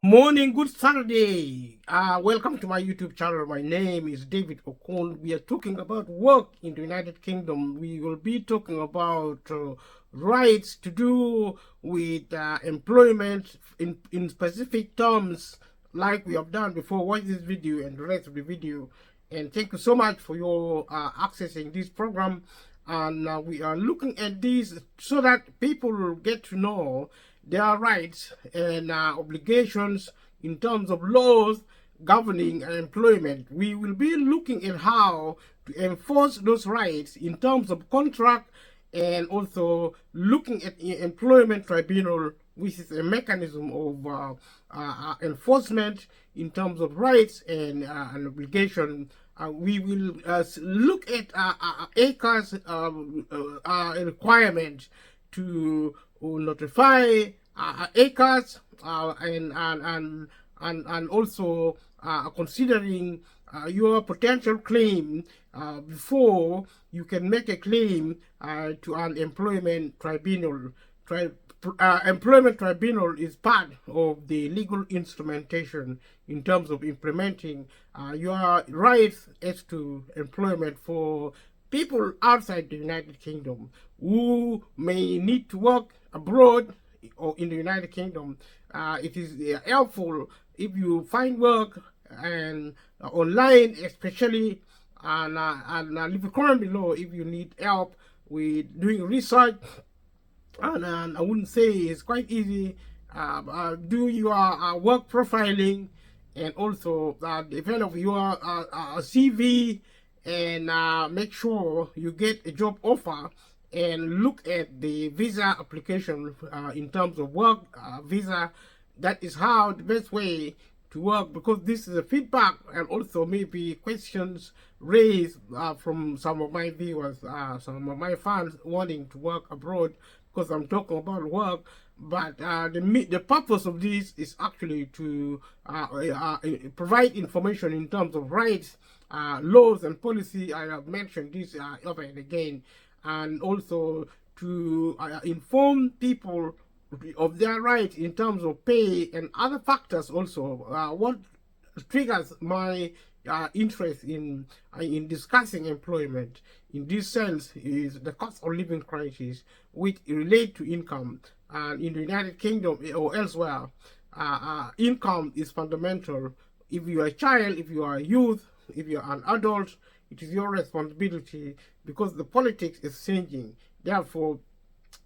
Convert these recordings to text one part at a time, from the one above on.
Morning, good Saturday. Welcome to my YouTube channel. My name is David Okon. We are talking about work in the United Kingdom. We will be talking about rights to do with employment in specific terms, like we have done before. Watch this video and the rest of the video. And thank you so much for your accessing this program. And we are looking at this so that people will get to know their rights and obligations in terms of laws governing employment. We will be looking at how to enforce those rights in terms of contract, and also looking at the employment tribunal, which is a mechanism of enforcement in terms of rights and an obligation. We will look at ACA's requirement to notify ACAS and also considering your potential claim before you can make a claim to an employment tribunal. Employment tribunal is part of the legal instrumentation in terms of implementing your rights as to employment for people outside the United Kingdom who may need to work abroad or in the United Kingdom. It is helpful if you find work and online, especially, and leave a comment below if you need help with doing research. And I wouldn't say it's quite easy. Do your work profiling, and also develop your CV, and make sure you get a job offer, and look at the visa application in terms of work visa. That is how the best way to work, because this is a feedback and also maybe questions raised from some of my viewers, some of my fans wanting to work abroad, because I'm talking about work. But the purpose of this is actually to provide information in terms of rights, laws and policy. I have mentioned this over and again, and also to inform people of their rights in terms of pay and other factors also. What triggers my interest in discussing employment in this sense is the cost of living crisis, which relate to income. And in the United Kingdom or elsewhere, income is fundamental. If you are a child, if you are a youth, if you are an adult, it is your responsibility, because the politics is changing. Therefore,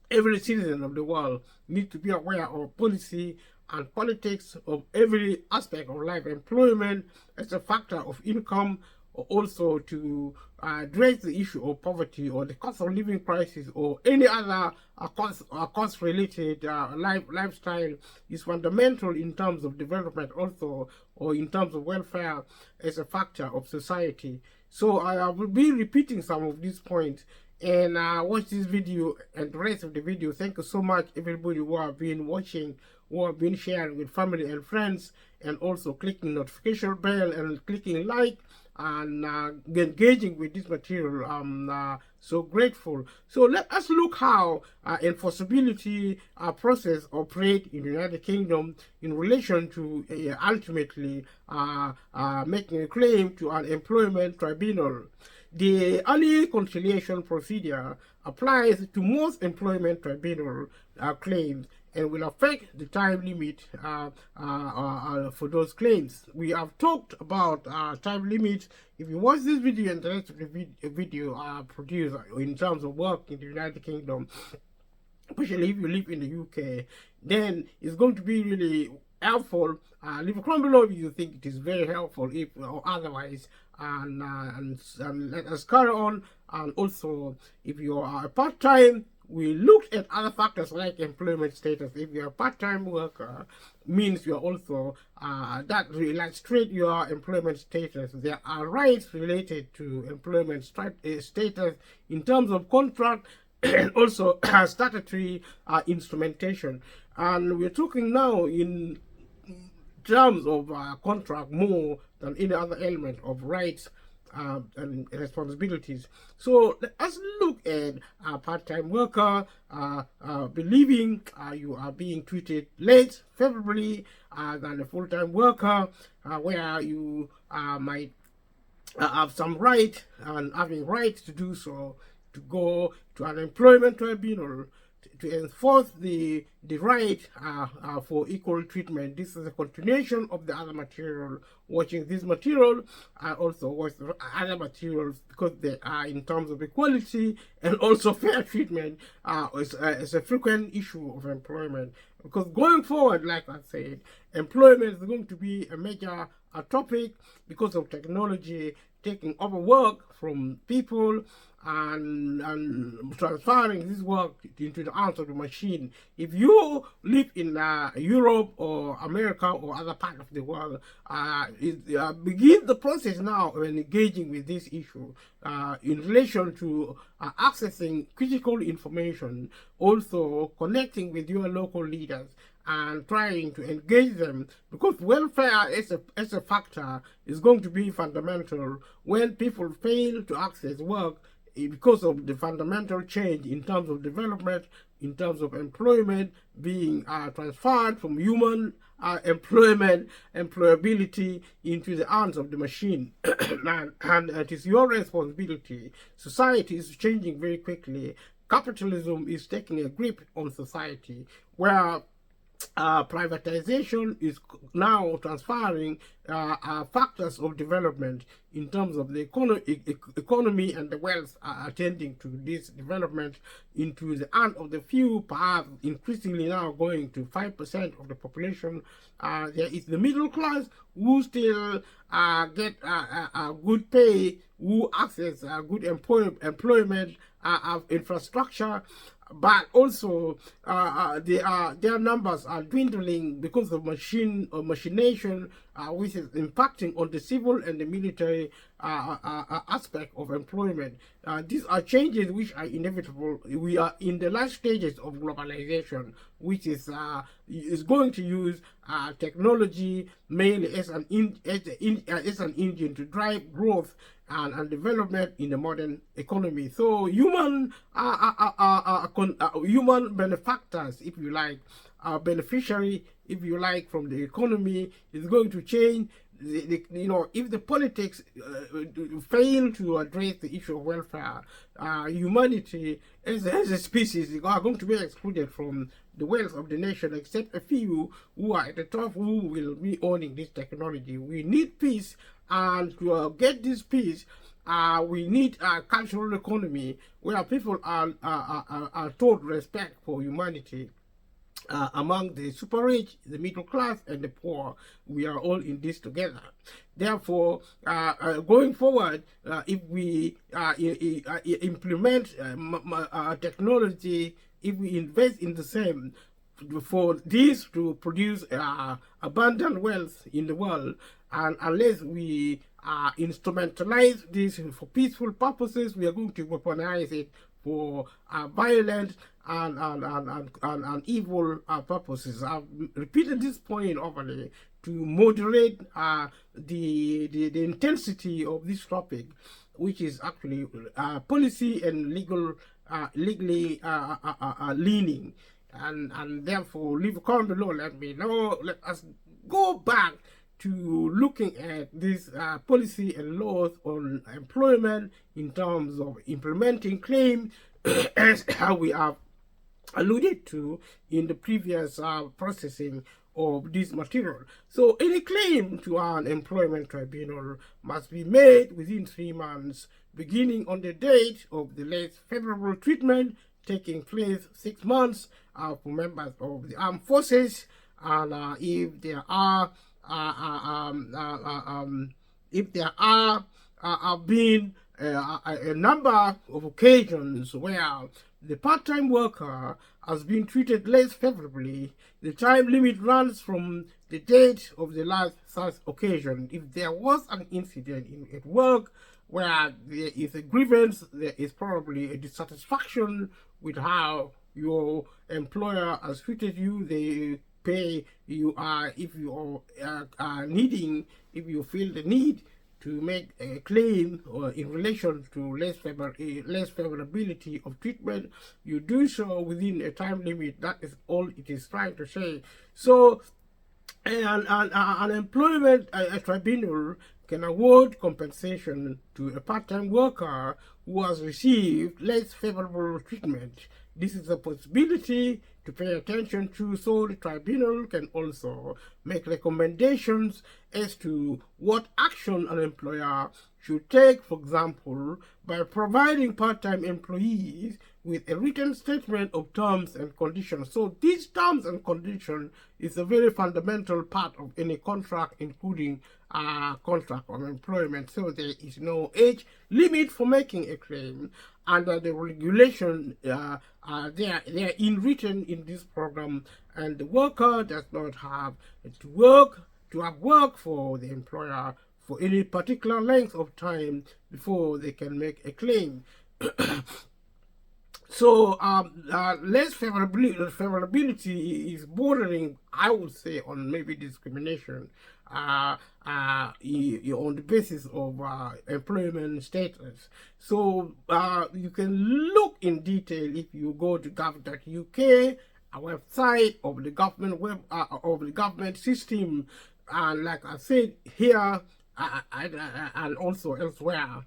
every citizen of the world needs to be aware of policy and politics of every aspect of life. Employment as a factor of income, or also to address the issue of poverty or the cost of living crisis or any other cost related lifestyle, is fundamental in terms of development also, or in terms of welfare as a factor of society. So I will be repeating some of these points, and watch this video and the rest of the video. Thank you so much everybody who have been watching, who have been sharing with family and friends, and also clicking notification bell and clicking like and engaging with this material. I'm so grateful. So let us look how enforceability process operate in the United Kingdom in relation to ultimately making a claim to an employment tribunal. The early conciliation procedure applies to most employment tribunal claims and will affect the time limit for those claims. We have talked about time limits. If you watch this video and the rest of the video produced in terms of work in the United Kingdom, especially if you live in the UK, then it's going to be really helpful. Leave a comment below if you think it is very helpful. If or otherwise, and let us carry on. And also, if you are a part-time, we looked at other factors like employment status. If you're a part-time worker, means you're also that illustrates your employment status. There are rights related to employment status in terms of contract and also statutory instrumentation. And we're talking now in terms of contract more than any other element of rights and responsibilities. So let us look at a part-time worker believing you are being treated less favorably than a full-time worker, where you might have some right and having right to do so, to go to an employment tribunal to enforce the right for equal treatment. This is a continuation of the other material. Watching this material, I also watch the other materials because they are in terms of equality and also fair treatment. It's a frequent issue of employment, because going forward, like I said, employment is going to be a major topic because of technology taking over work from people and transferring this work into the hands of the machine. If you live in Europe or America or other part of the world, begin the process now of engaging with this issue in relation to accessing critical information, also connecting with your local leaders and trying to engage them, because welfare as a factor is going to be fundamental when people fail to access work because of the fundamental change in terms of development, in terms of employment being transferred from human employability into the hands of the machine. and it is your responsibility. Society is changing very quickly. Capitalism is taking a grip on society, where privatization is now transferring factors of development in terms of the economy and the wealth attending to this development into the hand of the few, perhaps increasingly now going to 5% of the population. There is the middle class who still get good pay, who access good employment, infrastructure, but also their numbers are dwindling because of machination, which is impacting on the civil and the military aspect of employment. These are changes which are inevitable. We are in the last stages of globalization, which is going to use technology mainly as an engine to drive growth and development in the modern economy. So human benefactors, if you like, beneficiary, if you like, from the economy is going to change. If the politics fail to address the issue of welfare, humanity as a species are going to be excluded from the wealth of the nation, except a few who are at the top who will be owning this technology. We need peace, and to get this peace, we need a cultural economy where people are taught respect for humanity. Among the super rich, the middle class, and the poor, we are all in this together. Therefore, going forward, if we implement technology, if we invest in the same, for this to produce abundant wealth in the world, and unless we instrumentalize this for peaceful purposes, we are going to weaponize it for violent and evil purposes. I've repeated this point overly to moderate the intensity of this topic, which is actually policy and legally leaning, and therefore leave a comment below. Let me know. Let us go back to looking at this policy and laws on employment in terms of implementing claims, as how we have alluded to in the previous processing of this material. So any claim to an employment tribunal must be made within 3 months, beginning on the date of the less favorable treatment taking place 6 months for members of the armed forces, and if there are have been a number of occasions where the part-time worker has been treated less favorably. The time limit runs from the date of the last such occasion. If there was an incident at work where there is a grievance, there is probably a dissatisfaction with how your employer has treated you, they pay you if you are needing, if you feel the need to make a claim or in relation to less favorability of treatment, you do so within a time limit. That is all it is trying to say. So an employment tribunal can award compensation to a part-time worker who has received less favorable treatment. This is a possibility to pay attention to, so the tribunal can also make recommendations as to what action an employer should take, for example, by providing part-time employees with a written statement of terms and conditions. So these terms and conditions is a very fundamental part of any contract, including contract of employment. So there is no age limit for making a claim under the regulation. They are in written in this program, and the worker does not have to have work for the employer for any particular length of time before they can make a claim. So less favorability is bordering, I would say, on maybe discrimination on the basis of employment status. So you can look in detail if you go to gov.uk, a website of the government system, and like I said here, and also elsewhere,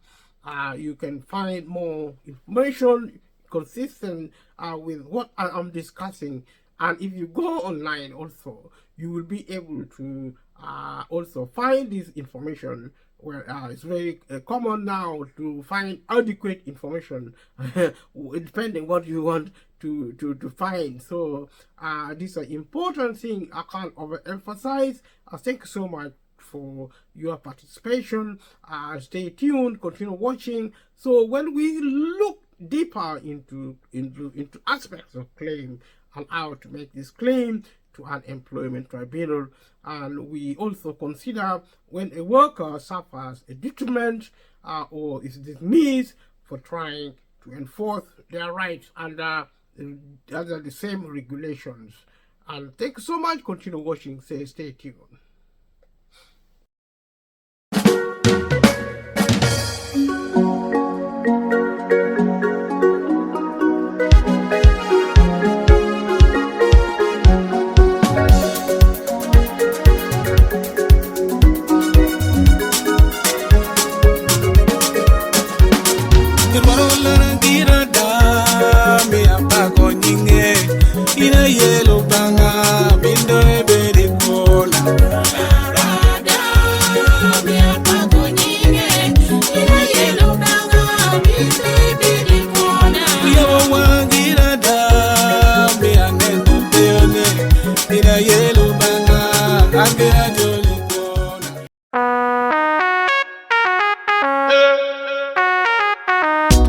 you can find more information consistent with what I'm discussing. And if you go online also, you will be able to also find this information, where it's very common now to find adequate information depending what you want to find. So this is an important thing I can't overemphasize. Thank you so much for your participation. Stay tuned, continue watching. So when we look deeper into aspects of claim and how to make this claim to an employment tribunal, and we also consider when a worker suffers a detriment or is dismissed for trying to enforce their rights under the same regulations. And thank you so much. Continue watching. Stay tuned.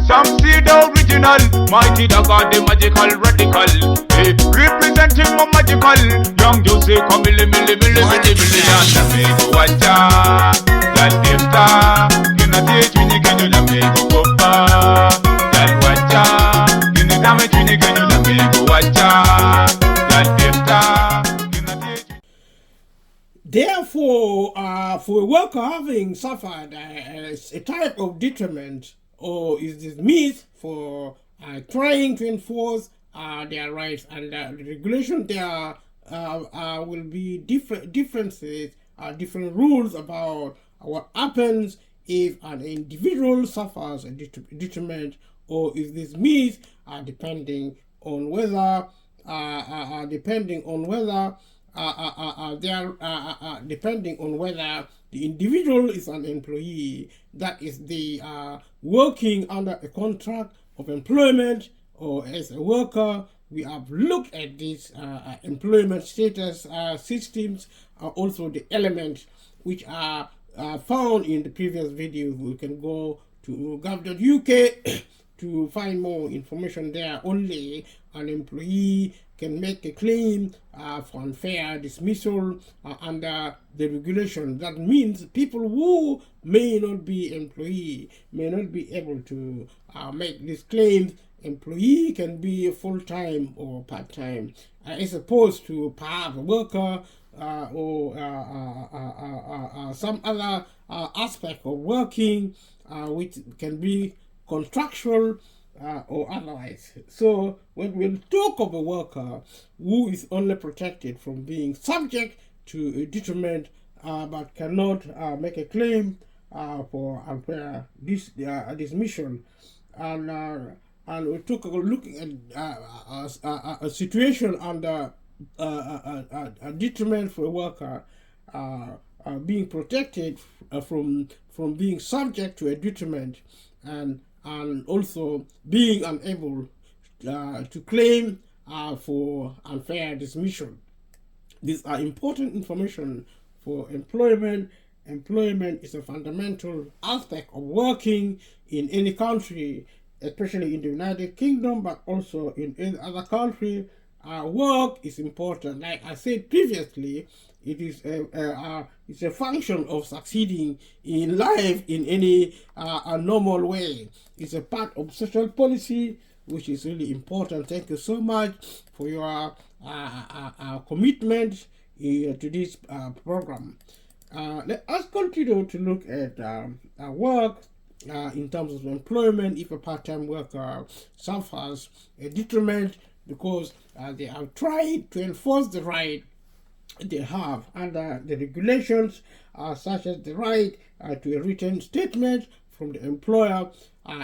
Some see the original, mighty the god, the magical radical. Hey, representing my magical. Young Jose come million. Jamaica wacha, that defta. Kina teach me can you Jamaica gopa. That wacha, kina damage me can you Jamaica wacha. That defta. Therefore, for a worker having suffered a type of detriment or is dismissed for trying to enforce their rights, and the regulation there will be differences, different rules about what happens if an individual suffers a detriment or is dismissed, depending on whether the individual is an employee, that is the working under a contract of employment, or as a worker. We have looked at these employment status systems, also the elements which are found in the previous video. You can go to gov.uk to find more information there. Only an employee can make a claim for unfair dismissal under the regulation. That means people who may not be employee may not be able to make these claims. Employee can be full-time or part-time, as opposed to perhaps a worker or some other aspect of working, which can be contractual or otherwise. So when we talk of a worker who is only protected from being subject to a detriment but cannot make a claim for unfair dismissal, and we took a look at a situation under a detriment for a worker being protected from being subject to a detriment, and also being unable to claim for unfair dismissal. These are important information for employment. Employment is a fundamental aspect of working in any country, especially in the United Kingdom, but also in any other country. Work is important. Like I said previously, it is it's a function of succeeding in life in any a normal way. It's a part of social policy, which is really important. Thank you so much for your commitment to this program. Let us continue to look at work in terms of employment. If a part-time worker suffers a detriment because they have tried to enforce the right they have under the regulations, such as the right to a written statement from the employer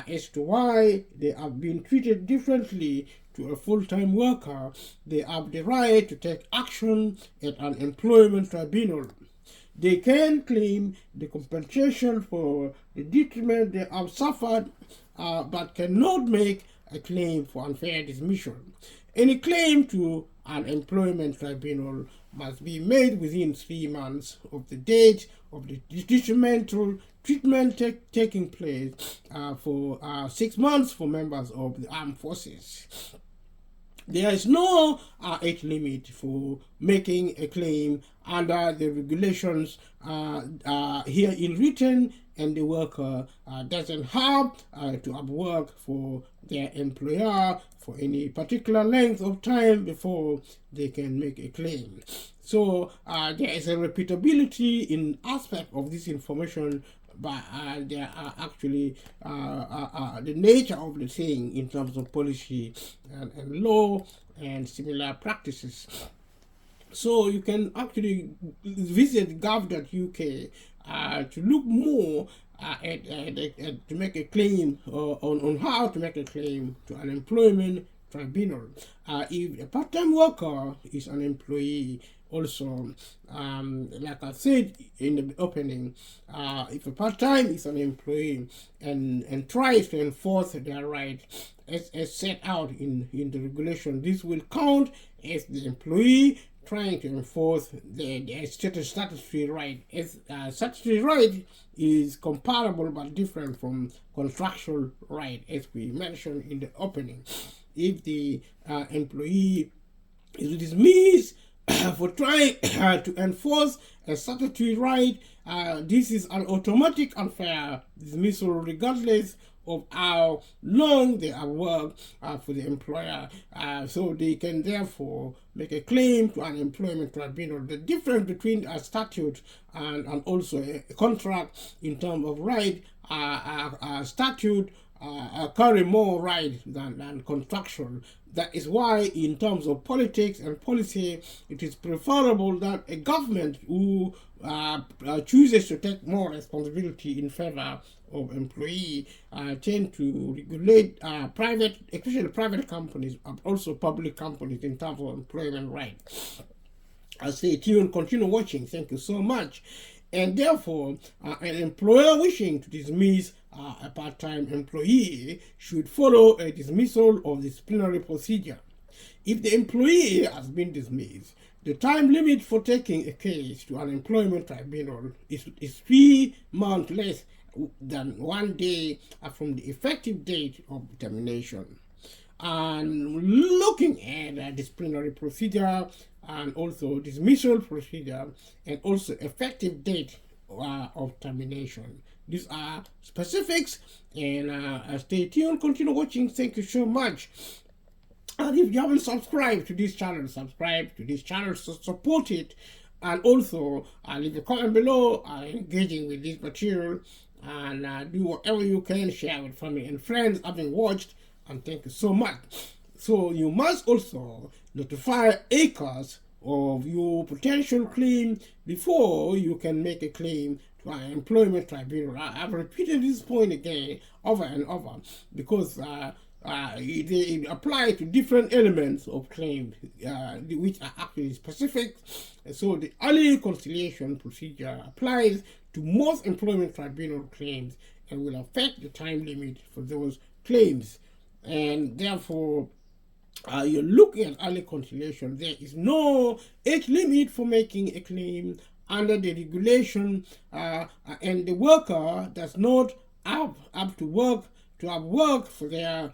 as to why they have been treated differently to a full-time worker, they have the right to take action at an employment tribunal. They can claim the compensation for the detriment they have suffered, but cannot make a claim for unfair dismissal. Any claim to an employment tribunal must be made within 3 months of the date of the detrimental treatment taking place for 6 months for members of the armed forces. There is no age limit for making a claim under the regulations here in written, and the worker doesn't have to have worked for their employer for any particular length of time before they can make a claim. So there is a repeatability in aspect of this information, but there are actually the nature of the thing in terms of policy and law and similar practices. So you can actually visit gov.uk to look more to make a claim on how to make a claim to an employment tribunal. If a part-time worker is an employee, also, like I said in the opening, if a part-time is an employee and tries to enforce their right as set out in the regulation, this will count as the employee trying to enforce their statutory right. As statutory right is comparable but different from contractual right, as we mentioned in the opening. If the employee is dismissed for trying to enforce a statutory right, this is an automatic unfair dismissal regardless of how long they have worked for the employer. So they can therefore make a claim to an employment tribunal. The difference between a statute and also a contract in terms of right, a statute carry more right than contractual. That is why in terms of politics and policy, it is preferable that a government who chooses to take more responsibility in favor of employee tend to regulate private, especially private companies, but also public companies in terms of employment rights. I say tune, continue watching. Thank you so much. And therefore, an employer wishing to dismiss a part-time employee should follow a dismissal of disciplinary procedure. If the employee has been dismissed, The time limit for taking a case to an employment tribunal is 3 months less than 1 day from the effective date of termination. And looking at disciplinary procedure and also dismissal procedure and also effective date of termination. These are specifics, and stay tuned, continue watching. Thank you so much. And if you haven't subscribed to this channel, subscribe to this channel, so support it. And also leave a comment below engaging with this material, and do whatever you can, share with family and friends having watched, and thank you so much. So you must also notify ACOS of your potential claim before you can make a claim to an employment tribunal. I've repeated this point again over and over because they apply to different elements of claims, which are actually specific. So the early conciliation procedure applies to most employment tribunal claims and will affect the time limit for those claims. And therefore, you're looking at early conciliation. There is no age limit for making a claim under the regulation, and the worker does not have to have worked for their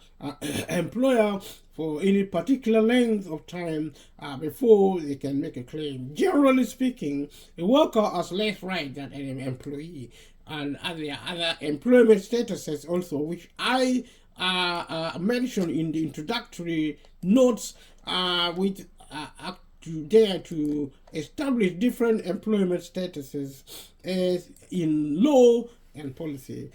employer for any particular length of time before they can make a claim. Generally speaking, a worker has less right than an employee, and other employment statuses also, which I mentioned in the introductory notes, which to establish different employment statuses as in law and policy.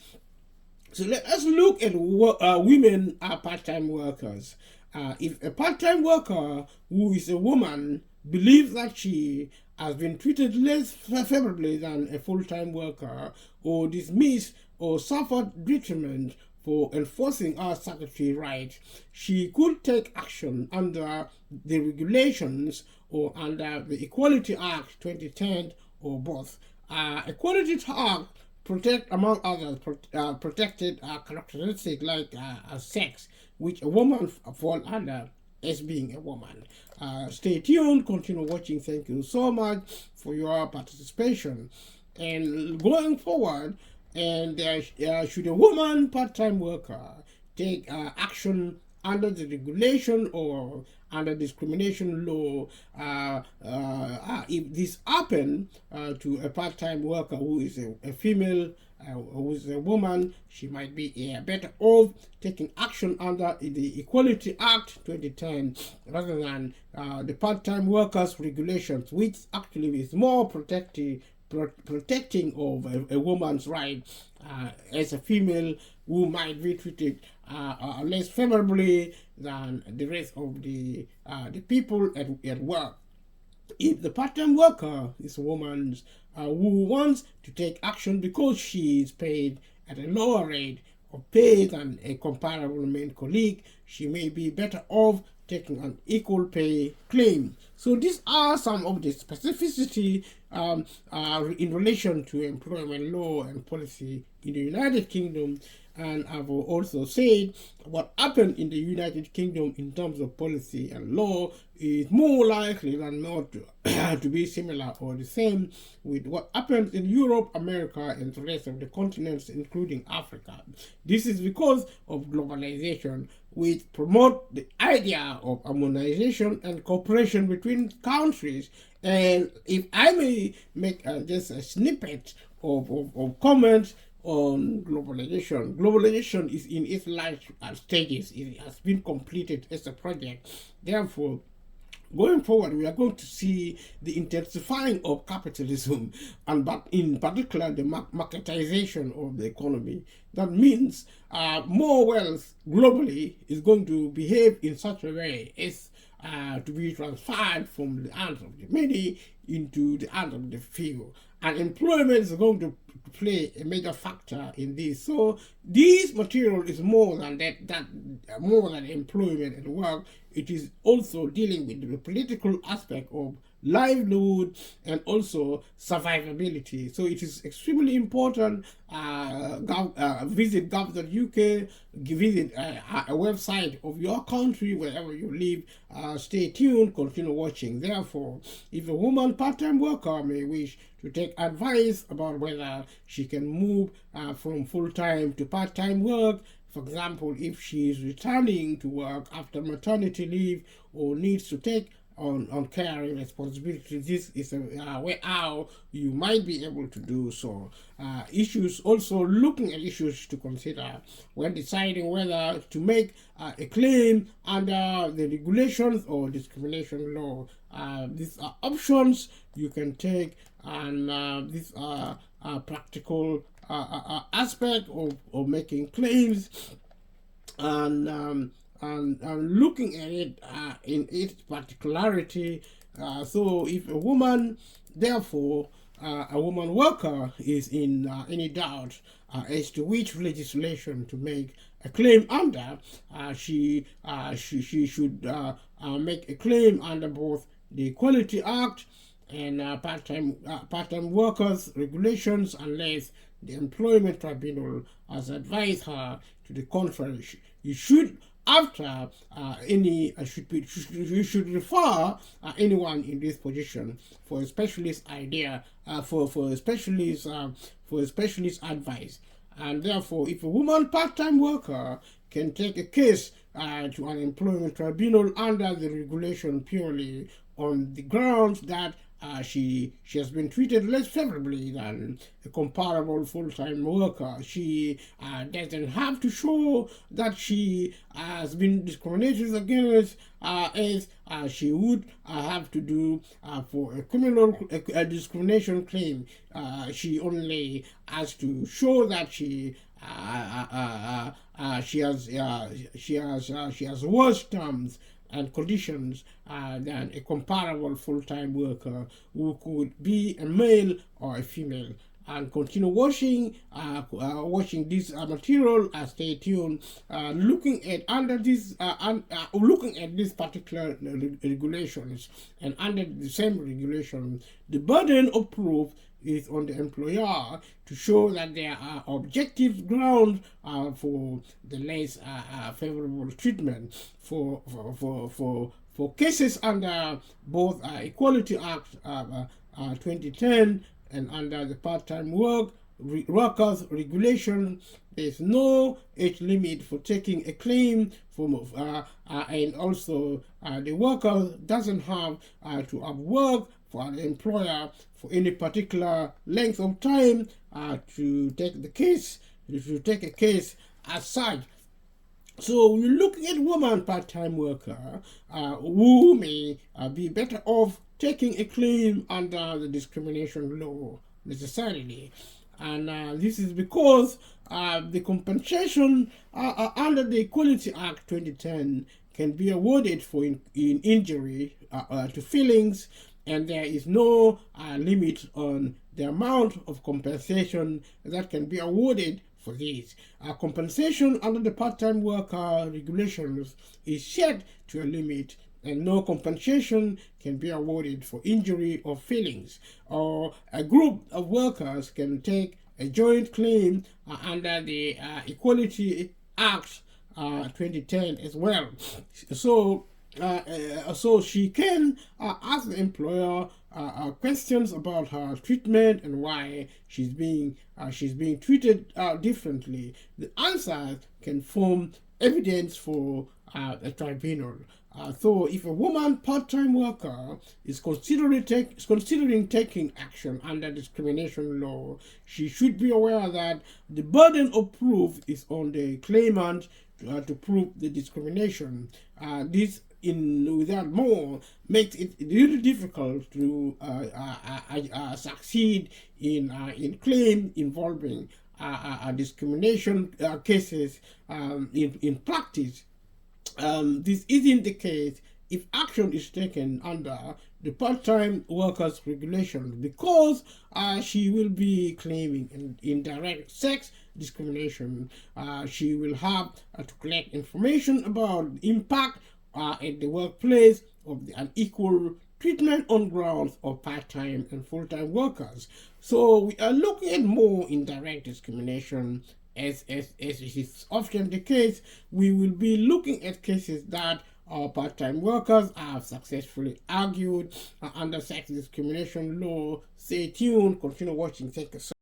So let us look at women are part-time workers. If a part-time worker who is a woman believes that she has been treated less favorably than a full-time worker, or dismissed or suffered detriment for enforcing her statutory rights, she could take action under the regulations or under the Equality Act 2010 or both. Equality Act protect, among others, protected characteristics like sex, which a woman fall under as being a woman. Stay tuned, continue watching. Thank you so much for your participation. And going forward, and should a woman part-time worker take action under the regulation or under discrimination law, if this happen to a part-time worker who is a female, who is a woman, she might be better off taking action under the Equality Act 2010 rather than the part-time workers regulations, which actually is more protecting of a woman's right as a female who might be treated less favorably than the rest of the people at work. If the part-time worker is a woman who wants to take action because she is paid at a lower rate of pay than a comparable male colleague, she may be better off taking an equal pay claim. So these are some of the specificity in relation to employment law and policy in the United Kingdom. And I've also said what happened in the United Kingdom in terms of policy and law is more likely than not to be similar or the same with what happens in Europe, America, and the rest of the continents, including Africa. This is because of globalization, which promote the idea of harmonization and cooperation between countries. And if I may make just a snippet of comments on globalization. Globalization is in its life stages. It has been completed as a project. Therefore, going forward, we are going to see the intensifying of capitalism, and but in particular the marketization of the economy. That means more wealth globally is going to behave in such a way as to be transferred from the hands of the many into the hands of the few. And employment is going to play a major factor in this. So this material is more than that more than employment and work. It is also dealing with the political aspect of livelihood, and also survivability. So it is extremely important. Visit gov.uk, visit a website of your country wherever you live. Stay tuned, continue watching. Therefore, if a woman part-time worker may wish to take advice about whether she can move from full-time to part-time work, for example, if she is returning to work after maternity leave or needs to take on caring responsibilities, this is a way how you might be able to do so. Issues, also looking at issues to consider when deciding whether to make a claim under the regulations or discrimination law. These are options you can take, and these are practical aspect of making claims, and looking at it in its particularity. So if a woman, therefore, a woman worker is in any doubt as to which legislation to make a claim under, she should make a claim under both the Equality Act and part-time workers regulations, unless the Employment Tribunal has advised her to the contrary. You should, after you should refer anyone in this position for a specialist idea, for a specialist advice. And therefore, if a woman part-time worker can take a case to an employment tribunal under the regulation purely on the grounds that she has been treated less favorably than a comparable full-time worker. She doesn't have to show that she has been discriminated against as she would have to do for a criminal discrimination claim. She only has to show that she has worse terms and conditions than a comparable full-time worker who could be a male or a female. And continue watching this material. Stay tuned. Looking at these particular regulations, and under the same regulation, the burden of proof is on the employer to show that there are objective grounds for the less favorable treatment for cases under both Equality Act 2010 and under the part-time workers regulation. There's no age limit for taking a claim and also the worker doesn't have to have worked for an employer for any particular length of time to take a case as such. So we're looking at woman part-time worker who may be better off taking a claim under the discrimination law necessarily. And this is because the compensation under the Equality Act 2010 can be awarded for in injury to feelings, and there is no limit on the amount of compensation that can be awarded for this. Compensation under the part-time worker regulations is set to a limit, and no compensation can be awarded for injury or feelings. Or a group of workers can take a joint claim under the Equality Act 2010 as well. So she can ask the employer questions about her treatment and why she's being treated differently. The answers can form evidence for a tribunal. So if a woman part-time worker is considering taking action under discrimination law, she should be aware that the burden of proof is on the claimant to prove the discrimination. This, without more, makes it really difficult to succeed in claim involving discrimination cases in practice. This isn't the case if action is taken under the part-time workers regulations, because she will be claiming indirect sex discrimination. She will have to collect information about the impact at the workplace of the unequal treatment on grounds of part-time and full-time workers. So we are looking at more indirect discrimination. As is often the case, we will be looking at cases that our part-time workers have successfully argued under sex discrimination law. Stay tuned, continue watching. Thank you so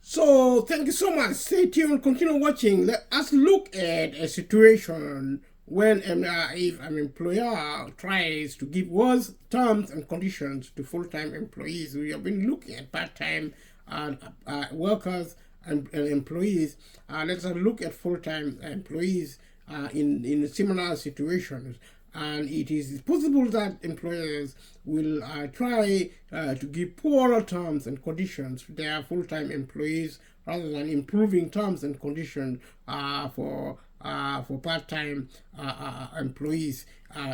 So thank you so much. Stay tuned, continue watching. Let us look at a situation when if an employer tries to give worse terms and conditions to full-time employees. We have been looking at part-time workers and employees. Let's look at full-time employees in similar situations. And it is possible that employers will try to give poorer terms and conditions to their full-time employees rather than improving terms and conditions for part-time employees.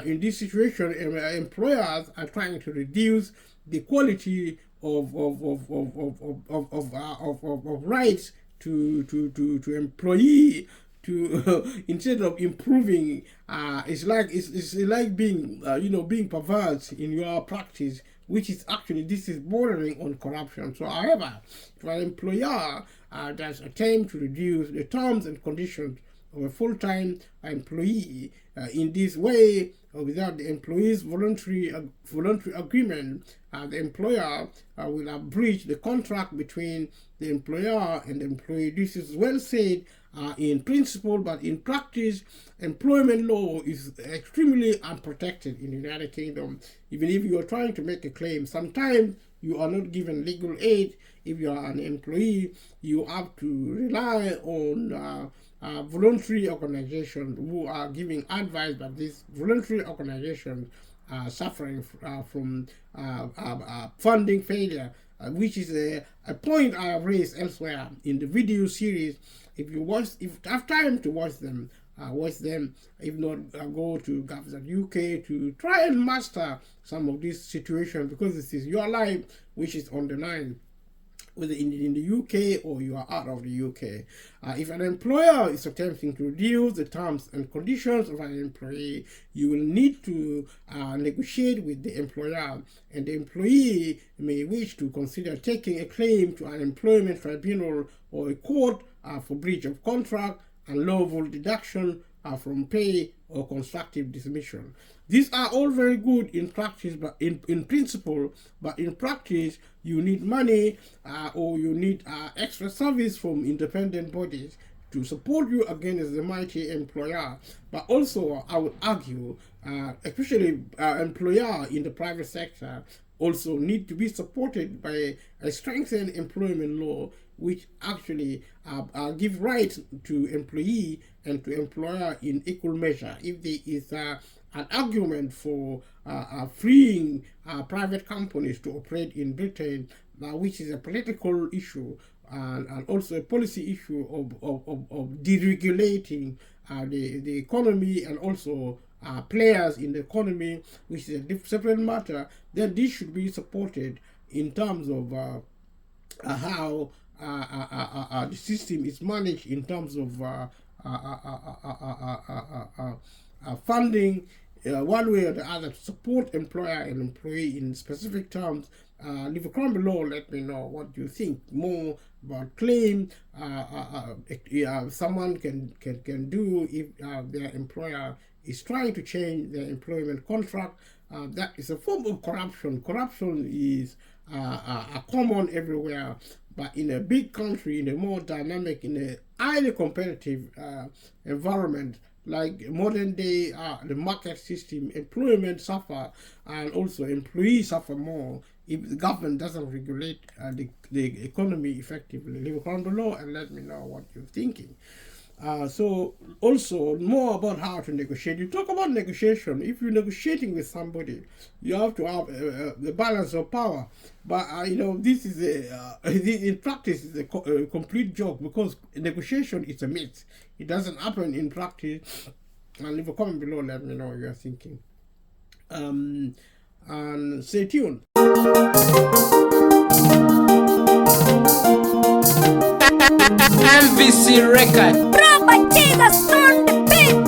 In this situation, employers are trying to reduce the quality of rights to employee. Instead of improving, it's like being being perverse in your practice, which is actually, this is bordering on corruption. So however, if an employer does attempt to reduce the terms and conditions of a full-time employee in this way, without the employee's voluntary agreement, the employer will have breached the contract between the employer and the employee. This is well said in principle, but in practice, employment law is extremely unprotected in the United Kingdom. Even if you are trying to make a claim, sometimes you are not given legal aid. If you are an employee, you have to rely on voluntary organizations who are giving advice, but these voluntary organizations are suffering from funding failure, which is a point I have raised elsewhere in the video series. If you have time to watch them, watch them. If not, go to Gov.uk to try and master some of these situations, because this is your life which is on the line, whether in the UK or you are out of the UK. If an employer is attempting to reduce the terms and conditions of an employee, you will need to negotiate with the employer, and the employee may wish to consider taking a claim to an employment tribunal or a court for breach of contract and lawful deduction from pay or constructive dismissal. These are all very good in practice, but in principle, but in practice, you need money or you need extra service from independent bodies to support you against the mighty employer. But also, I would argue, especially employer in the private sector, also need to be supported by a strengthened employment law, which actually give rights to employee and to employer in equal measure. If there is an argument for freeing private companies to operate in Britain, which is a political issue and also a policy issue of deregulating the economy and also players in the economy, which is a separate matter, then this should be supported in terms of how the system is managed in terms of funding one way or the other to support employer and employee in specific terms. Leave a comment below, let me know what you think more about claim someone can do if their employer is trying to change their employment contract. That is a form of corruption. Corruption is common everywhere, but in a big country, in a more dynamic, in a highly competitive environment, like modern day the market system, employment suffer and also employees suffer more if the government doesn't regulate the economy effectively. Leave it on below and let me know what you're thinking. So also more about how to negotiate. You talk about negotiation. If you're negotiating with somebody, you have to have the balance of power. But this is in practice is a complete joke, because negotiation is a myth. It doesn't happen in practice. And leave a comment below. Let me know what you're thinking. And stay tuned. MVC record. Batidas on the beat.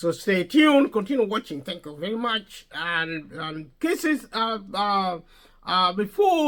So stay tuned, continue watching. Thank you very much. And cases before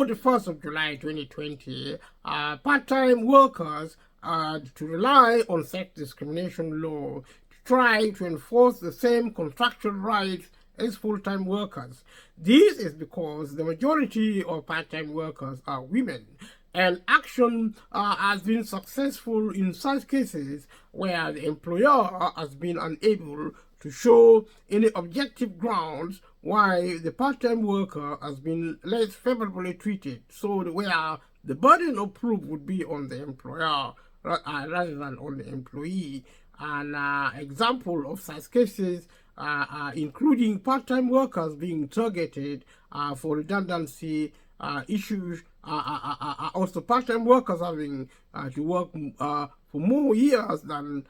the 1st of July 2020, part-time workers to rely on sex discrimination law to try to enforce the same contractual rights as full-time workers. This is because the majority of part-time workers are women, and action has been successful in such cases where the employer has been unable to show any objective grounds why the part-time worker has been less favorably treated, so where the burden of proof would be on the employer rather than on the employee. An example of such cases including part-time workers being targeted for redundancy issues, also part-time workers having to work for more years than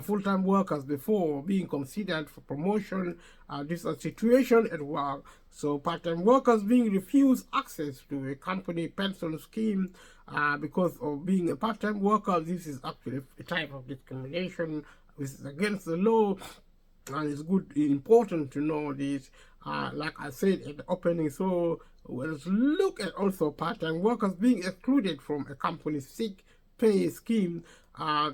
full-time workers before being considered for promotion. This is a situation at work. So part-time workers being refused access to a company pension scheme because of being a part-time worker. This is actually a type of discrimination. This is against the law. And it's important to know this, like I said at the opening. So let's look at also part-time workers being excluded from a company's sick pay scheme.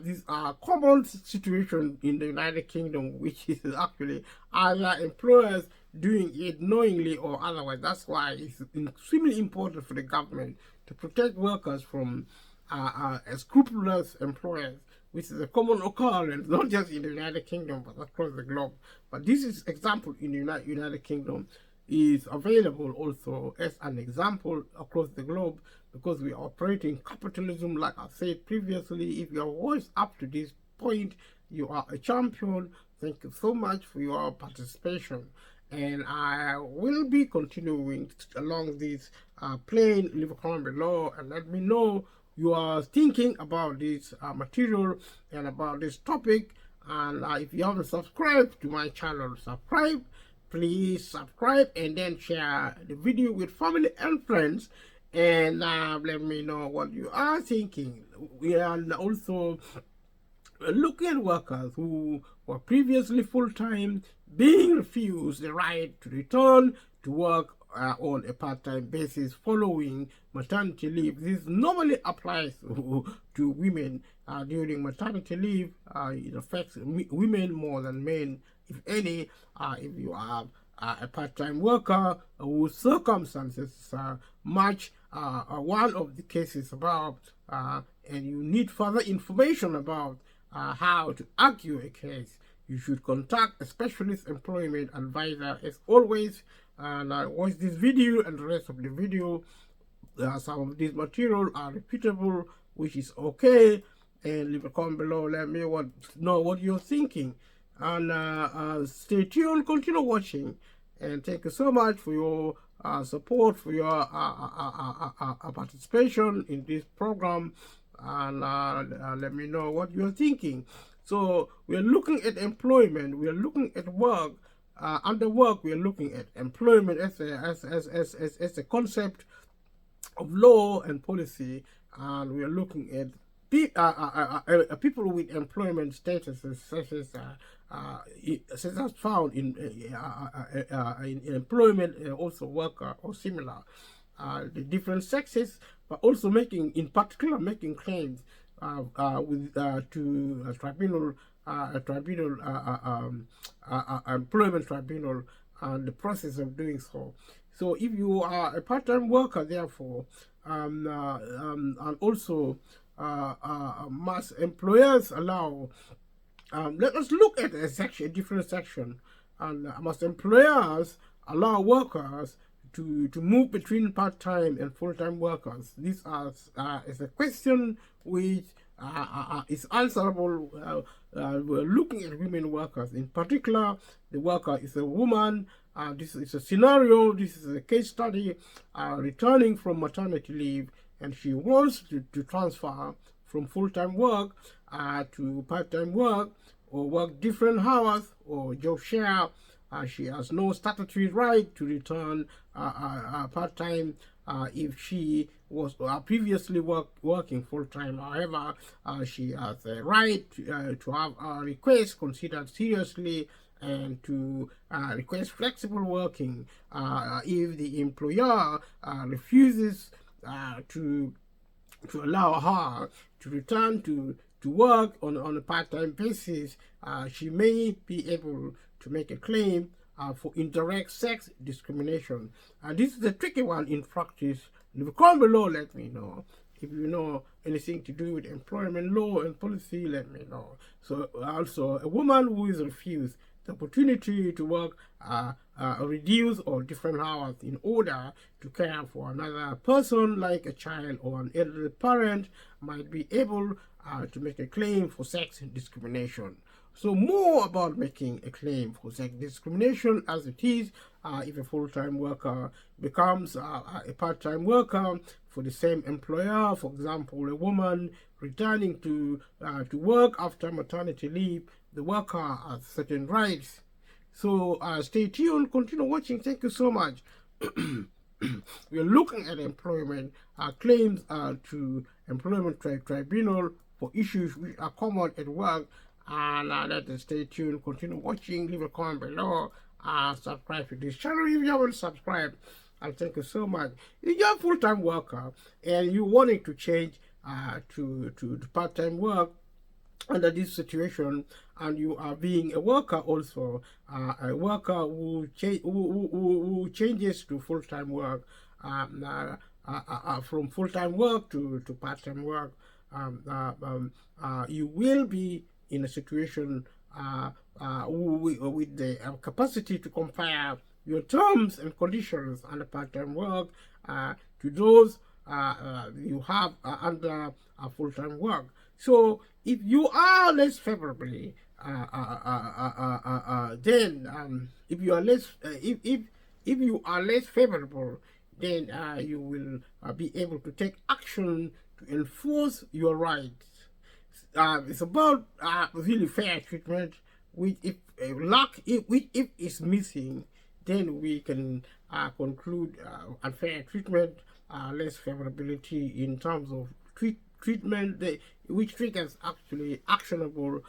These are common situations in the United Kingdom, which is actually either employers doing it knowingly or otherwise. That's why it's extremely important for the government to protect workers from scrupulous employers, which is a common occurrence, not just in the United Kingdom, but across the globe. But this is example in the United Kingdom is available also as an example across the globe, because we are operating capitalism. Like I said previously, if you are always up to this point, you are a champion. Thank you so much for your participation. And I will be continuing along this plane. Leave a comment below and let me know you are thinking about this material and about this topic. And if you haven't subscribed to my channel, subscribe. Please subscribe and then share the video with family and friends, and let me know what you are thinking. We are also looking at workers who were previously full-time being refused the right to return to work on a part-time basis following maternity leave. This normally applies to women during maternity leave. It affects women more than men, if any. If you are a part-time worker whose circumstances match one of the cases about, and you need further information about how to argue a case, you should contact a specialist employment advisor as always. And watch this video and the rest of the video. Some of these material are repeatable, which is okay. And leave a comment below, let me know what you're thinking. And stay tuned, continue watching, and thank you so much for your support, for your participation in this program. And let me know what you're thinking. So we're looking at employment, we're looking at work. Under work, we are looking at employment as a concept of law and policy, and we are looking at people with employment statuses such as found in employment, also worker or similar, the different sexes, but also making claims with to a tribunal, employment tribunal, and the process of doing so. So if you are a part-time worker, therefore, and also must employers allow, let us look at a different section, and must employers allow workers to move between part-time and full-time workers? This is a question which is answerable. We're looking at women workers. In particular, the worker is a woman. This is a scenario, this is a case study, returning from maternity leave, and she wants to transfer from full-time work to part-time work, or work different hours, or job share. She has no statutory right to return part-time if she was previously working full-time. However, she has a right to have a request considered seriously, and to request flexible working if the employer refuses to allow her to return to work on a part-time basis. She may be able to make a claim for indirect sex discrimination. This is a tricky one in practice. If you comment below, let me know. If you know anything to do with employment law and policy, let me know. So also, a woman who is refused the opportunity to work reduced or different hours in order to care for another person, like a child or an elderly parent, might be able to make a claim for sex discrimination. So more about making a claim for sex discrimination as it is if a full-time worker becomes a part-time worker for the same employer. For example, a woman returning to work after maternity leave, the worker has certain rights. So stay tuned, continue watching. Thank you so much. We are looking at employment claims to employment tribunal for issues which are common at work. And let us stay tuned, continue watching, leave a comment below, subscribe to this channel if you haven't subscribed. And thank you so much. If you're a full-time worker and you're wanting to change to part-time work under this situation, and you are being a worker also, a worker who changes to full-time work, from full-time work to part-time work, you will be in a situation with the capacity to compare your terms and conditions under part-time work to those you have under full-time work. So if you are less favorably, then if you are less, if you are less favorable, then you will be able to take action to enforce your rights. It's about really fair treatment. Which if is missing, then we can conclude unfair treatment, less favorability in terms of treatment, which triggers actually actionable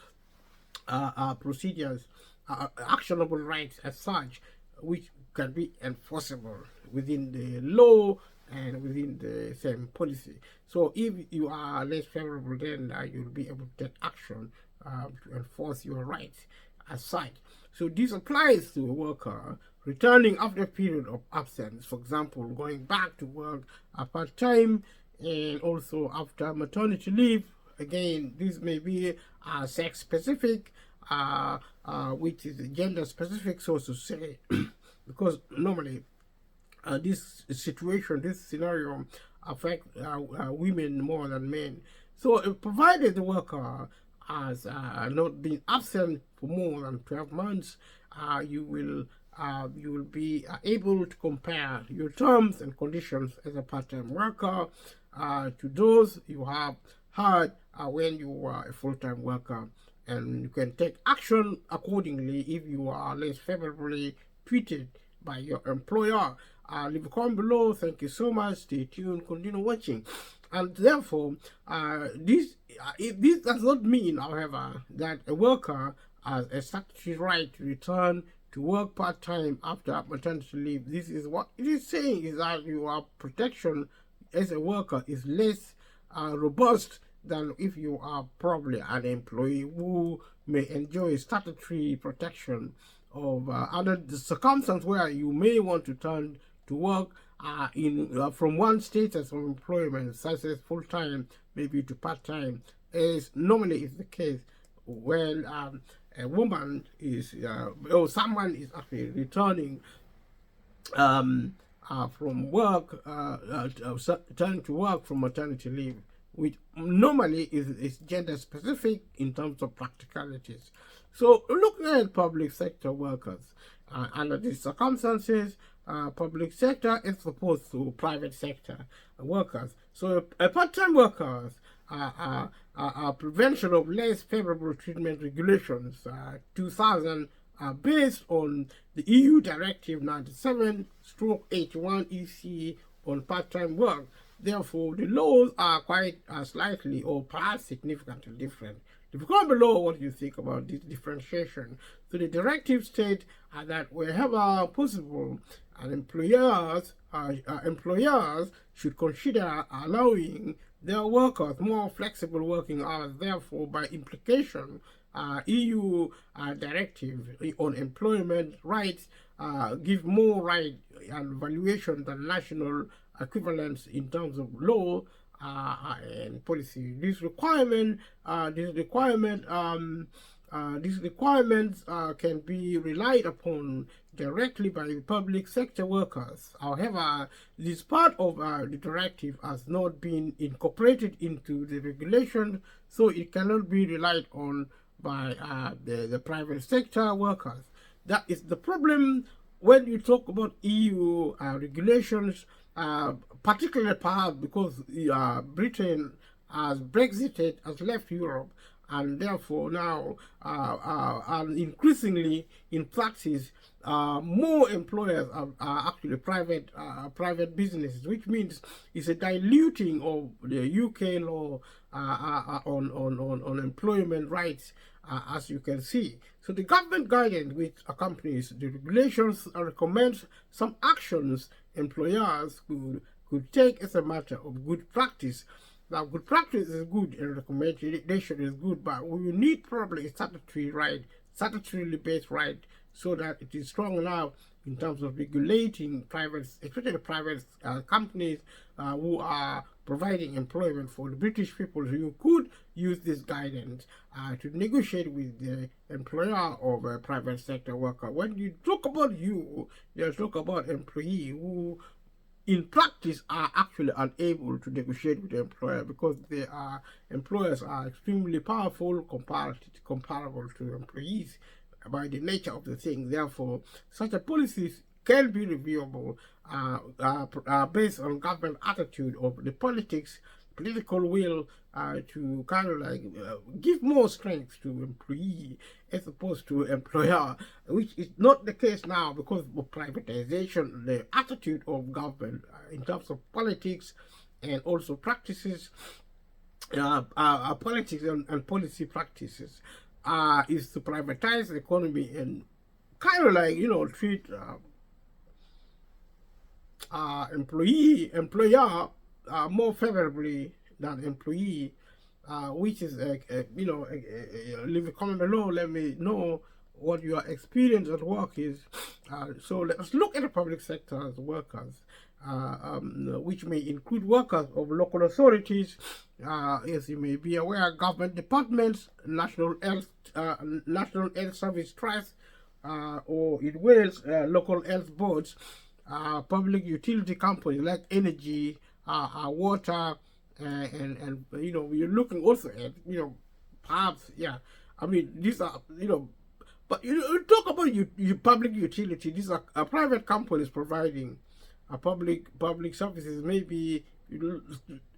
procedures, actionable rights as such, which can be enforceable within the law and within the same policy. So if you are less favorable, then you'll be able to take action to enforce your rights as such. So this applies to a worker returning after a period of absence, for example, going back to work part-time, and also after maternity leave. Again, this may be sex specific, which is gender specific, so to say, because normally this situation, this scenario affect women more than men. So provided the worker has not been absent for more than 12 months, you will be able to compare your terms and conditions as a part-time worker to those you have had when you were a full-time worker, and you can take action accordingly if you are less favorably treated by your employer. Leave a comment below. Thank you so much. Stay tuned, continue watching. And therefore, this does not mean, however, that a worker has a statutory right to return to work part-time after maternity leave. This is what it is saying, is that your protection as a worker is less robust than if you are probably an employee who may enjoy statutory protection of under the circumstance where you may want to turn to work from one status of employment, such as full-time, maybe to part-time, as normally is the case when a woman is or someone is actually returning from work, turning to work from maternity leave, which normally is gender specific in terms of practicalities. So looking at public sector workers, under these circumstances, public sector is opposed to private sector workers. So part-time workers prevention of less favorable treatment regulations 2000 based on the EU Directive 97/81 EC on part-time work. Therefore, the laws are quite slightly or perhaps significantly different. If you comment below what you think about this differentiation. So the directive states that wherever possible, employers should consider allowing their workers more flexible working hours. Therefore, by implication, EU directive on employment rights give more right and valuation than national equivalents in terms of law and policy. These requirements can be relied upon directly by the public sector workers. However, this part of the directive has not been incorporated into the regulation, so it cannot be relied on by the private sector workers. That is the problem when you talk about EU regulations, particularly perhaps because Britain has Brexited, has left Europe, and therefore now and increasingly in practice more employers are actually private businesses, which means it's a diluting of the UK law on employment rights, as you can see. So the government guidance which accompanies the regulations recommends some actions employers could take as a matter of good practice. Now, good practice is good and recommendation is good, but we need probably a statutorily based right, so that it is strong enough in terms of regulating private, especially private companies who are providing employment for the British people. So you could use this guidance to negotiate with the employer of a private sector worker. When you talk about they talk about employee who in practice are actually unable to negotiate with the employer because employers are extremely powerful comparable to employees by the nature of the thing. Therefore, such a policies can be reviewable based on government attitude of the political will to kind of like give more strength to employee as opposed to employer, which is not the case now because of privatization. The attitude of government in terms of politics and also practices, politics and policy practices is to privatize the economy and kind of like, treat employer more favorably than employee, which is leave a comment below. Let me know what your experience at work is. So let's look at the public sector as workers, which may include workers of local authorities, as you may be aware, government departments, National Health Service Trust, or in Wales, local health boards, public utility companies like energy, water, and we're looking also at perhaps these are but you talk about public utility. These are private companies providing public services. Maybe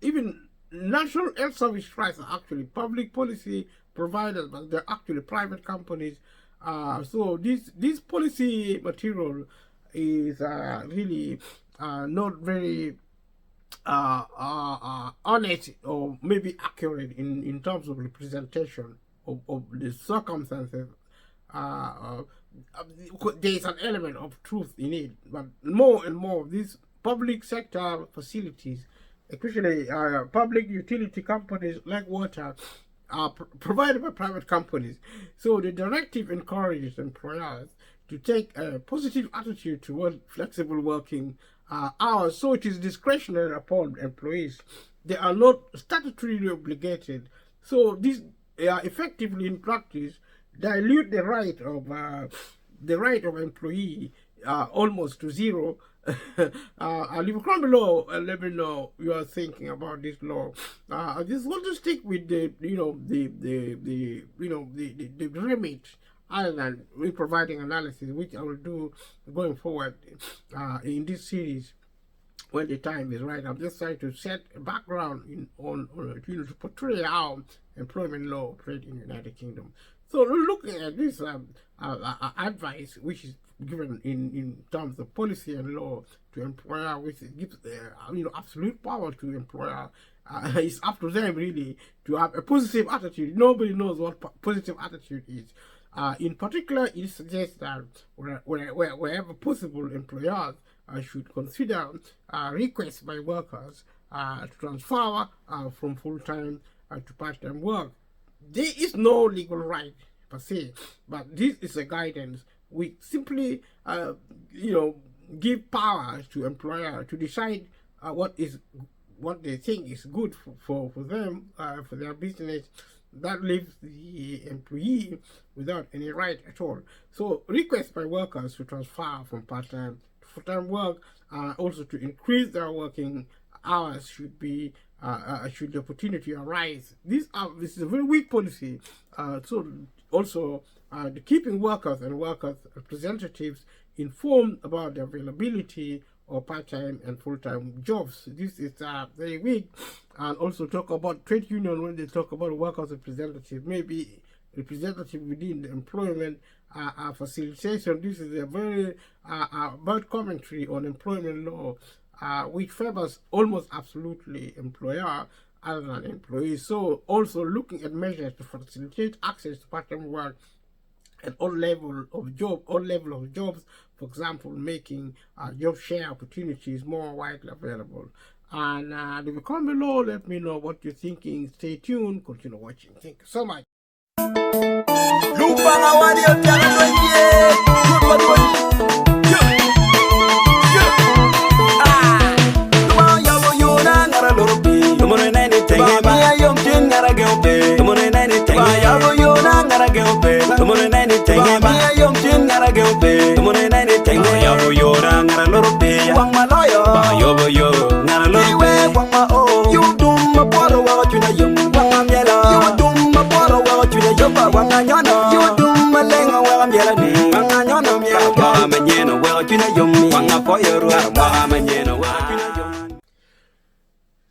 even National Health Service Trust are actually public policy providers, but they're actually private companies. So this policy material is really not very honest or maybe accurate in terms of representation of the circumstances. There is an element of truth in it, but more and more these public sector facilities, especially public utility companies like water, are provided by private companies. So the directive encourages employers to take a positive attitude toward flexible working hours, so it is discretionary upon employees. They are not statutorily obligated. So this effectively in practice dilute the right of employee almost to zero. And if you come below, let me know you are thinking about this law. I just want to stick with the remit, other than providing analysis, which I will do going forward in this series when the time is right. I'm just trying to set a background to portray how employment law operates in the United Kingdom. So looking at this advice, which is given in terms of policy and law to employer, which gives absolute power to employer. It's up to them really to have a positive attitude. Nobody knows what positive attitude is. In particular, it suggests that wherever possible, employers should consider requests by workers to transfer from full-time to part-time work. There is no legal right per se, but this is a guidance which simply, give power to employer to decide what they think is good for them, for their business. That leaves the employee without any right at all. So requests by workers to transfer from part-time to full-time work, also to increase their working hours, should be should the opportunity arise. This is a very weak policy. So also the keeping workers and workers representatives informed about the availability of part-time and full-time jobs. This is very weak. And also talk about trade union when they talk about workers representative, maybe representative within the employment facilitation. This is a very bad commentary on employment law, which favors almost absolutely employer other than employees. So also looking at measures to facilitate access to part-time work at all level of jobs, for example, making job share opportunities more widely available. And if you comment below, let me know what you're thinking. Stay tuned, continue watching. Thank you so much.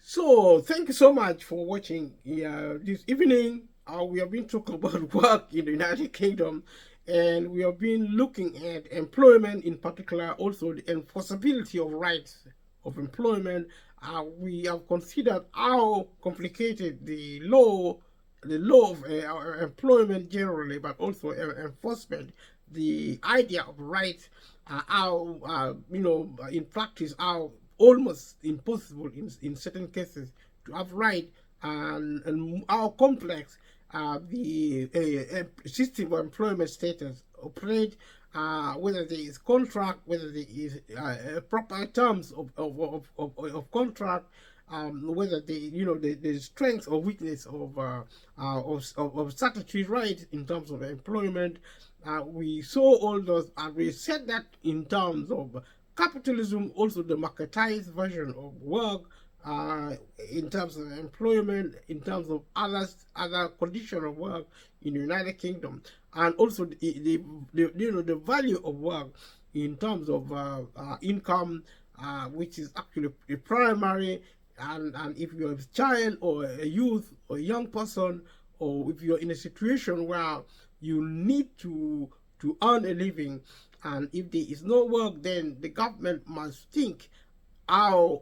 So thank you so much for watching this evening. We have been talking about work in the United Kingdom, and we have been looking at employment in particular, also the enforceability of rights of employment. We have considered how complicated the law of employment generally, but also enforcement, the idea of rights, how in practice, how almost impossible in certain cases to have right, and how complex the system of employment status operate, whether there is contract, whether there is proper terms of contract, whether the strength or weakness of statutory rights in terms of employment. We saw all those, and we said that in terms of capitalism, also the marketized version of work, in terms of employment, in terms of other conditions of work in the United Kingdom, and also the value of work in terms of income, which is actually a primary. And if you're a child or a youth or a young person, or if you're in a situation where you need to earn a living, and if there is no work, then the government must think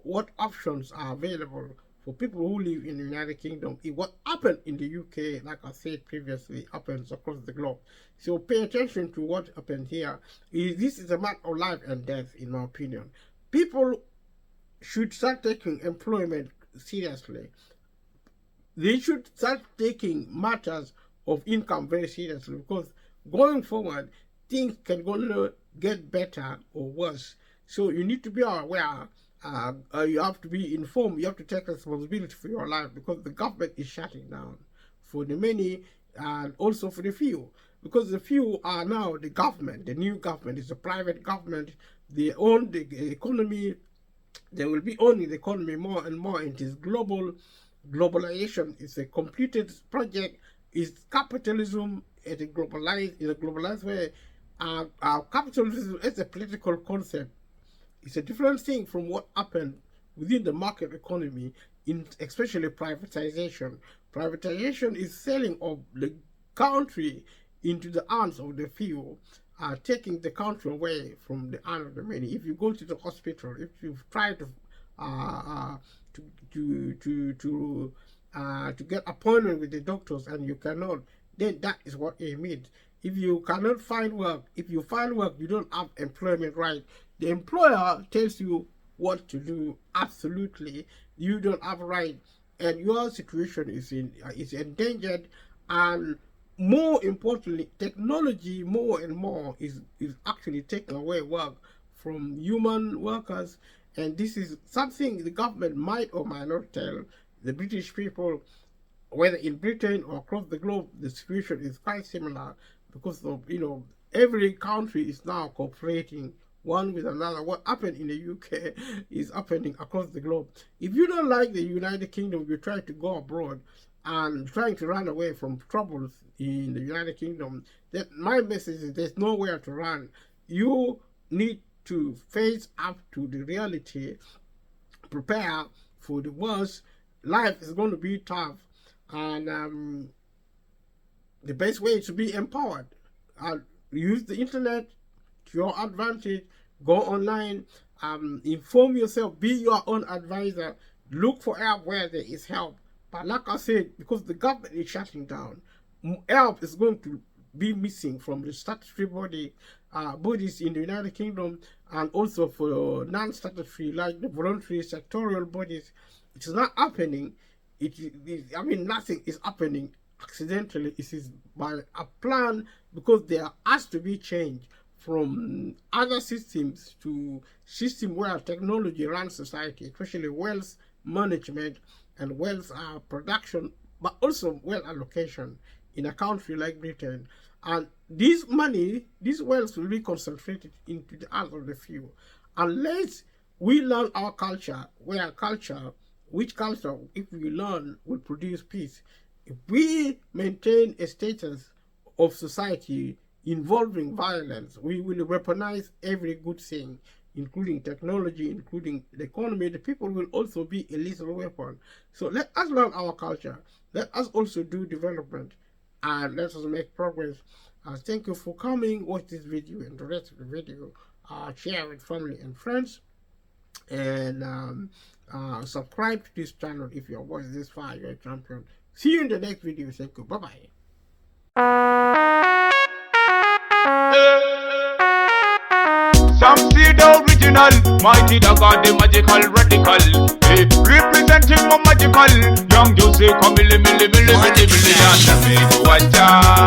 what options are available for people who live in the United Kingdom. What happened in the UK, like I said previously, happens across the globe. So pay attention to what happened here. This is a matter of life and death, in my opinion. People should start taking employment seriously. They should start taking matters of income very seriously, because going forward, things can gonna get better or worse. So you need to be aware. You have to be informed. You have to take responsibility for your life, because the government is shutting down for the many and also for the few. Because the few are now the government. The new government is a private government. They own the economy. They will be owning the economy more and more. It is globalization. It's a completed project. It's capitalism at a globalized way. Capitalism is a political concept. It's a different thing from what happened within the market economy, especially privatization. Privatization is selling of the country into the hands of the few, taking the country away from the hand of the many. If you go to the hospital, if you try to get appointment with the doctors and you cannot, then that is what it means. If you cannot find work, if you find work, you don't have employment right. The employer tells you what to do. Absolutely, you don't have right, and your situation is endangered. And more importantly, technology more and more is actually taking away work from human workers, and this is something the government might or might not tell the British people. Whether in Britain or across the globe, the situation is quite similar, because of, every country is now cooperating one with another. What happened in the UK is happening across the globe. If you don't like the United Kingdom, you try to go abroad and trying to run away from troubles in the United Kingdom, that my message is there's nowhere to run. You need to face up to the reality, prepare for the worst. Life is going to be tough, and the best way is to be empowered. Use the internet to your advantage. Go online, inform yourself, be your own advisor, look for help where there is help. But like I said, because the government is shutting down, help is going to be missing from the statutory bodies in the United Kingdom, and also for non-statutory, like the voluntary sectorial bodies. It is not happening. Nothing is happening accidentally. It is by a plan, because there has to be change from other systems to system where technology runs society, especially wealth management and wealth production, but also wealth allocation in a country like Britain. And this wealth will be concentrated into the hands of the few. Unless we learn our culture, which culture, if we learn, will produce peace. If we maintain a status of society involving violence, we will weaponize every good thing, including technology, including the economy. The people will also be a lethal weapon. So let us learn our culture. Let us also do development, and let us make progress. Thank you for coming. Watch this video and the rest of the video. Share with family and friends, and subscribe to this channel if you're watching this far. You're a champion. See you in the next video. Thank you. Bye bye. Some see the original, mighty the god, the magical radical. Hey, representing my magical. Young Jose, come milli, milli, milli, milli, milli, milli, milli, milli, milli, milli, milli, milli,